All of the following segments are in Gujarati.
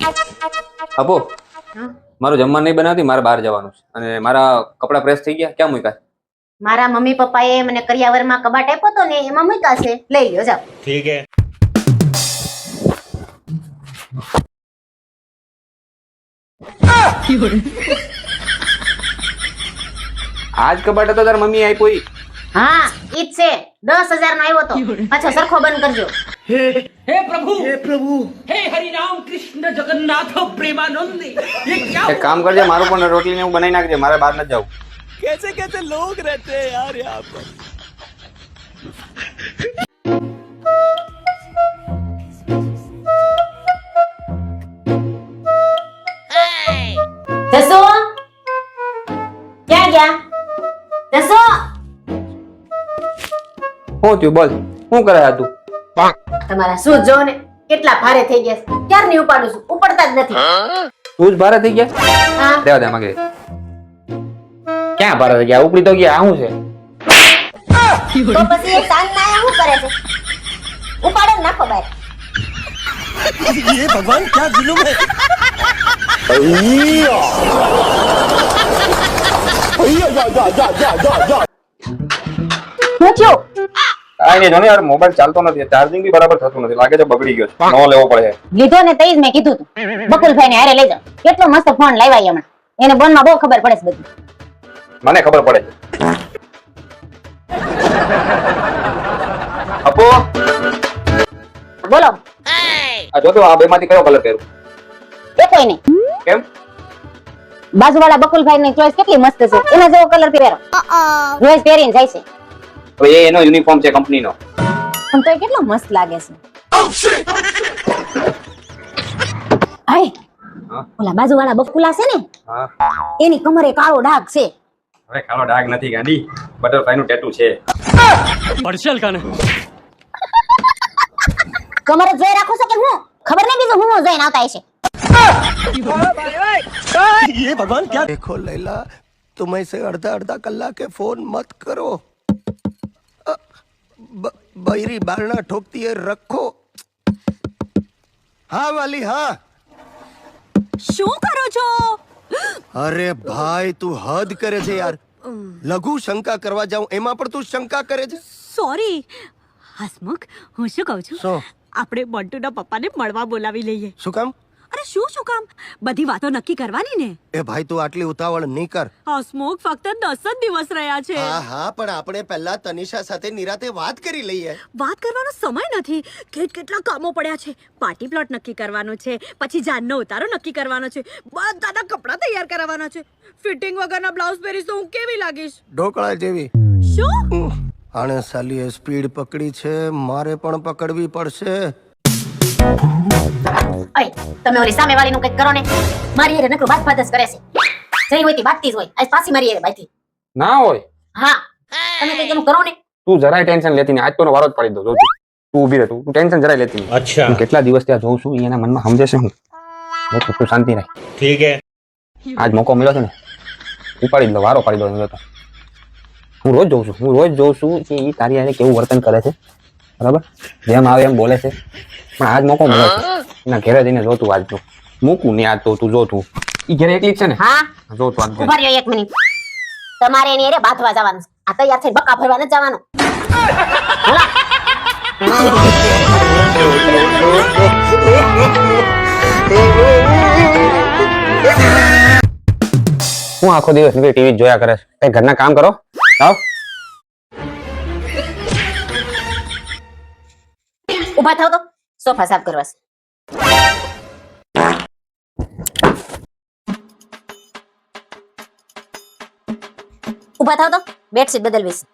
આપો હા? મારું જમવાનું નહીં બનાવતી, મારે બહાર જવાનું છે અને મારા કપડા પ્રેસ થઈ ગયા, ક્યાં મૂક્યા? મારા મમ્મી પપ્પાએ મને કરિયાવરમાં કબાટ આપ્યો તો ને એમાં મૂક્યા છે, લઈ લ્યો જાઓ. ठीक है। આજ કબાટ હતો તાર મમ્મી આપ્યો ઈ? હા ઈ જ છે, 10,000 નો આવ્યો તો. પાછો સરખો બંધ કરજો. हे प्रभु हे हरि राम कृष्ण जगन्नाथ प्रेमानंद ये क्या એક કામ કરજે, મારું પણ રોટલી ને એવું બનાવી નાખજે, મારે બહાર નથી જવું. कैसे कैसे लोग रहते हैं यार यहाँ पर। જસો ક્યાં ગયા? જસો શું થયું બોલ, શું કરે આ તું? તમારા શું જો ને કેટલા ભારે થઈ ગયા છે. ક્યારની ઉપાડું છું, ઉપડતા જ નથી. તું જ ભારે થઈ ગયા? હા દેવા દે માંગે. ક્યાં ભારે થઈ ગયા? ઉપડી તો ગયા, આ શું છે? તો પછી એ સાંજ ના શું કરે છે? ઉપાડો ને નાખો બહાર. ये भगवान क्या जुलुम है। શું થયું? આ ને જોને યાર, મોબાઈલ ચાલતો નથી, ચાર્જિંગ બી બરાબર થતું નથી, લાગે છે બગડી ગયો છે, નવો લેવો પડે. લીધો ને તઈ જ મેં કીધું તું બકુલભાઈ ને હારે લઈ જાઓ. કેટલો મસ્ત ફોન લાવ્યા હમણાં. એને બોન માં બહુ ખબર પડે છે બધી. મને ખબર પડે છે. આપો બોલો. આ જો તો આ બે માંથી કયો કલર પહેરું? એ કોઈ નહીં. કેમ? બાજુવાળા બકુલભાઈ ની ચોઈસ કેટલી મસ્ત છે, એના જેવો કલર પહેરો. રોજ પહેરીને જાય છે હવે એ એનો યુનિફોર્મ છે કંપનીનો. પણ તોય કેટલો મસ્ત લાગે છે. હાય હા? ઓલા બાજુવાળા બકુલા છે ને હા, એની કમરે કાળો ડાઘ છે. હવે કાળો ડાઘ નથી ગાંડી, બટરફ્લાય નું ટેટુ છે. पर्शियल का नहीं। કમરે જોઈ રાખો છો કે હું ખબર નહીં બીજું હું જોઈને આવતા હશે. ये भगवान क्या। देखो लैला, तुम ऐसे अर्धा अर्धा कलाके फोन मत करो। बहरी बारना ठोकती है, रखो। हाँ वाली हाँ। શું કરો છો? अरे भाई તું હદ કરે છે યાર. લઘુ શંકા કરવા જાઉં એમાં પણ તું શંકા કરે છે. સોરી હસમુખ, હું શું કહું છું, શું? આપણે બંટુના પપ્પાને મળવા બોલાવી લઈએ. શું કામ? અરે શું કામ, બધી વાતો નક્કી કરવાની ને. એ ભાઈ તું આટલી ઉતાવળ નહીં કર. હસમુખ ફક્ત 10 જ દિવસ રહ્યા છે. હા હા, પણ આપણે પહેલા તનિષા સાથે નિરાતે વાત કરી લઈએ. વાત કરવાનો સમય નથી, કેટલા કામો પડ્યા છે. પાર્ટી પ્લોટ નક્કી કરવાનો છે, પછી જાનનો ઉતારો નક્કી કરવાનો છે, બધાના કપડાં તૈયાર કરાવવાના છે. ફિટિંગ વગરના બ્લાઉઝ પહેરીશ તો હું કેવી લાગીશ? ઢોકળા જેવી. શું? આણે સાલીએ સ્પીડ પકડી છે, મારે પણ પકડવી પડશે. અય તમે ઓલી સામે વાળીનું કંઈક કરો ને. મારી હારે નકરું વાત જ કરે છે. જઈ હોય તી બાતતી જ હોય. આજ પાછી મારી હારે બાતી. ના હોય. હા તમે કંઈક એનું કરો ને. તું જરાય ટેન્શન લેતી નહીં, આજ તો વારો જ પાડી દઉં. જો તું ઊભી રહે, તું ટેન્શન જરાય લેતી નહીં. अच्छा હું કેટલા દિવસ ત્યાં જોઉં છું, એના મનમાં સમજે છે હું. તું શાંતિ રાખ. ठीक है। આજ મોકો મળ્યો છે ને, ઉપાડી દો, વારો પાડી દો. હું રોજ જોઉં છું કે એ તારી હારે કેવું વર્તન કરે છે, બરાબર? જેમ આવે એમ બોલે છે, પણ આજ મોકો મળ્યો છે. એના ઘરે જઈને જો તું, આજ જો મૂકું નહીં, આજ તો તું જો તું. ઈ ઘરે એકલી જ છે ને? હા જો તું આજ ઉભા રહ્યો 1 મિનિટ. તમારે એની હારે બાથવા જવાનું છે. આ તૈયાર થઈને બક્કા ભરવા નથી જવાનું. હું આખો દિવસ નીકળી ટીવી જોયા કરે છે. કઈ ઘરના કામ કરો. આવ ઉભા થાવ તો સોફા સાફ કરવા છે. ઉભા થાવ તો બેડશીટ બદલવી છે.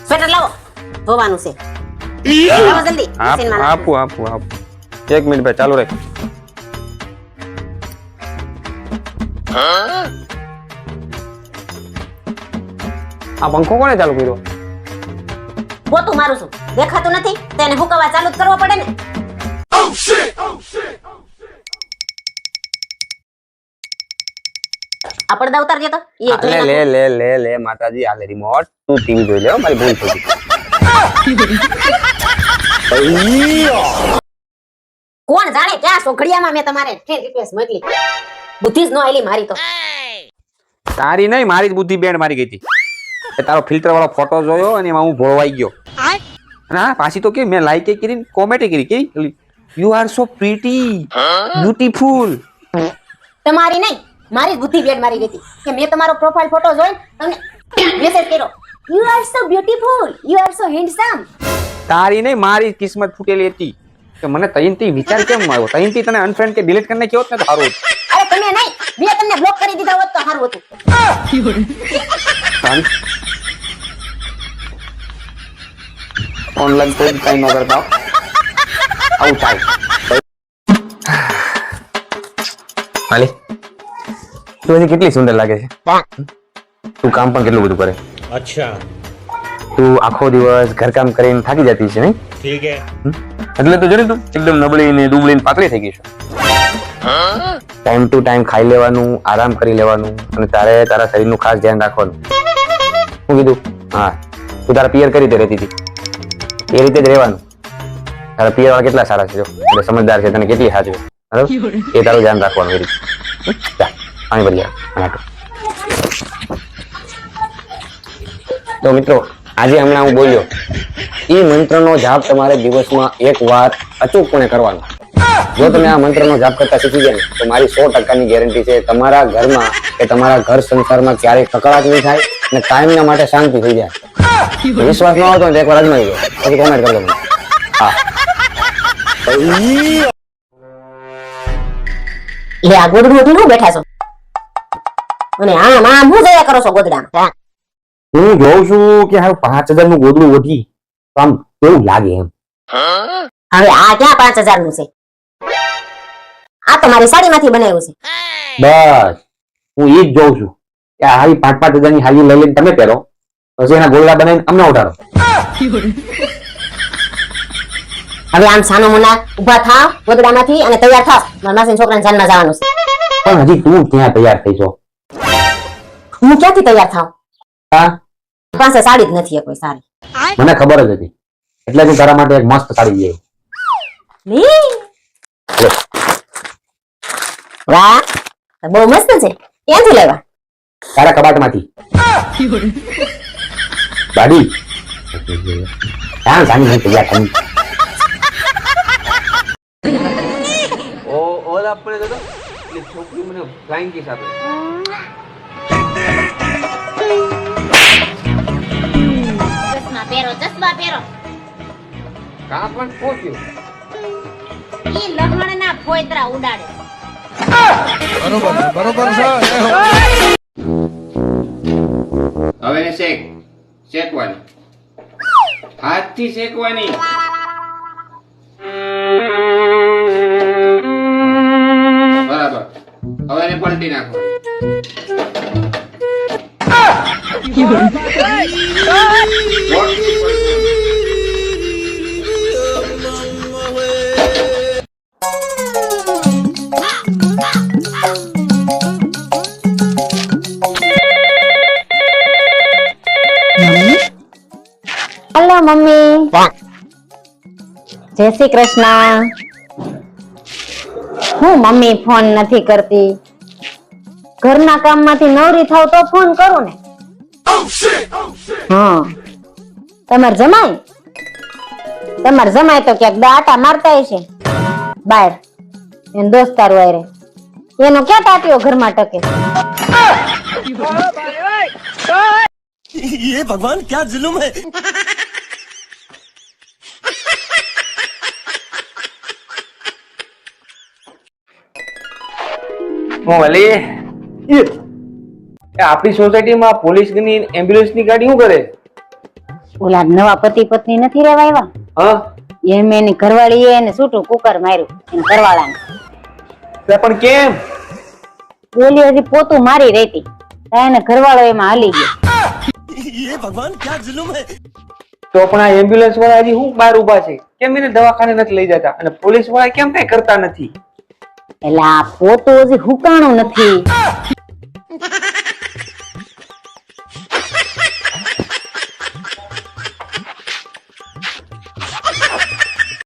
સ્વેટર લાવો, ધોવાનું છે. લાવો જલ્દી મશીનમાં નાખો. આપું 1 મિનિટ ભાઈ, ચાલુ રાખ. આ પંખો કોણે ચાલુ કર્યો? પોતું મારું છું, દેખાતું નથી તેને હુકવા ચાલુ જ કરવો પડે ને. આ પડદા ઉતારજે તો. એ લે માતાજી, આ લે રિમોટ, તું ટીવી જોઈ લે. મારી ભૂલ થઈ ગઈ. કોણ જાણે ક્યાં સોઘડિયામાં મેં તમારે ફ્રેન્ડ રિક્વેસ્ટ મોકલી. બુદ્ધિ જ ન આલી મારી તો. તારી નહીં, મારી જ બુદ્ધિ બેન્ડ મારી ગઈ હતી. એ તારો ફિલ્ટર વાળો ફોટો જોયો અને એમાં હું ભોળવાઈ ગયો. અને હા, પાછી તો કે મેં લાઈક કરીને કોમેન્ટ કરી કે you are so pretty, beautiful. તમારી નહીં, મારી જ બુદ્ધિ બેડ મારી ગઈ હતી કે મેં તમારો પ્રોફાઇલ ફોટો જોઈને તમને મેસેજ કર્યો. You are so beautiful, you are so handsome. તારી નહીં, મારી કિસ્મત ફૂટેલી હતી કે મને તઈનથી વિચાર કેમ આવ્યો. તઈનથી તને અનફ્રેન્ડ કે ડિલીટ કરીને કેવો ને તો સારું હતું. અરે તમે નહીં, મેં તમને બ્લોક કરી દીધા હોત તો સારું હતું. ઓનલાઈન કોઈ કઈ ન કરતા આવું થાય. હાલી તું હજી કેટલી સુંદર લાગે છે. તું કામ પણ કેટલું બધું કરે. अच्छा તું આખો દિવસ ઘરકામ કરીને થાકી જતી છે નહીં? ठीक है એટલે તો જોને તું એકદમ નબળી ને દુબળી ને પાતળી થઈ ગઈ છે. ટાઈમ ટુ ટાઈમ ખાઈ લેવાનું, આરામ કરી લેવાનું અને તારે તારા શરીરનું ખાસ ધ્યાન રાખવાનું. શું કીધું? હા, તું તારા પિયર કઈ રીતે રહેતી હતી એ રીતે જ રહેવાનું. તારા પિયર વાળા કેટલા સારા છે, જો એટલે સમજદાર છે, તને કેટલી સાચવે, બરાબર? એ તારું ધ્યાન રાખવાનું એ રીતે. જા પાણી ભરી જા. તો મિત્રો, આજે હમણાં હું બોલ્યો એ મંત્રનો જાપ તમારે દિવસમાં એક વાર અચૂકપણે કરવાનો. જો તમે આ મંત્રનો જાપ કરતા શીખી ગયા ને તો મારી 100%ની ગેરંટી છે તમારા ઘરમાં કે તમારા ઘર સંસારમાં ક્યારેય કકળાટ નહીં થાય અને કાયમના માટે શાંતિ થઈ જાય. વિશ્વાસ ન આવતો ને એકવાર અજમાઈ લો, પછી કોમેન્ટ કરજો મને. હા, લે આ ગોદડું ઉઠીને બેઠા છો અને આમ આમ હું જોયા કરો છો ગોદડામાં. હું જોઉં છું કે હારું 5000 નું ગોદડું વધી તો આમ કેવું લાગે એમ. હવે આ ક્યાં 5000 નું છે? આ તો મારી સાડીમાંથી બનાવ્યું છે. બસ હું ઈ જ જોઉં છું કે આ હારી 5-5 હજારની હારી લઈ લઈને તમે પહેરો, પછી એના ગોદડા બનાવીને અમને ઉઠાડો. હવે આમ સાનો મુના ઊભા થાવ ગોદડામાંથી અને તૈયાર થાવ. મારા માસીના છોકરાને જાનમાં જવાનું છે. પણ હજી તું ક્યાં તૈયાર થઈ છો? હું ક્યાંથી તૈયાર થાવ? હા, પાસે સાડી જ નથી કોઈ સારી. મને ખબર જ હતી એટલે હું તારા માટે એક મસ્ત સાડી લઈ લી વાહ, તો બહુ મસ્ત છે. ક્યાંથી લેવા? તારા કબાટમાંથી. દાદી ક્યાં સાની હું તૈયાર થઈ. ઓલા આપણે તો એટલે છોકરી મને ફ્લાઇંગ કિસ આપે. ચશ્મા પહેરો. કા પણ પોક્યો ઈ લહણના ફોયતરા ઉડાડે. હવે ને શેકવાની હાથથી શેકવાની. બરાબર, હવે એને પલટી નાખો. Hello mummy. જય શ્રી કૃષ્ણ. હું મમ્મી ફોન નથી કરતી. ઘરના કામમાંથી નવરી થાવ તો ફોન કરું ને. હા, તમાર જમાય તો ક્યાંક આટા મારતા હશે બહાર એન દોસ્તારો આરે. એનો ક્યાં ટાટ્યો ઘરમાં ટકે? ये भगवान क्या जुल्म है. આપણી સોસાયટીમાં પોલીસની એમ્બ્યુલન્સની ગાડી શું કરે? ઓલા નવા પતિ પત્ની નથી રહેવા આવ્યા? હા, એમ એની ઘરવાળી એને છૂટું કુકર માર્યું એના ઘરવાળાને. પણ કેમ? બોલી હજી પોતું મારી રહેતી એને ઘરવાળો એમાં હાલી ગયો. ये भगवान क्या जुल्म है. તો પણ આ એમ્બ્યુલન્સ વાળા હજી હું બહાર ઉભા છે, કેમ એને દવાખાને નથી લઈ જતા? અને પોલીસ વાળા કેમ કઈ કરતા નથી? એટલે આ પોતું હજી હુકાણું નથી.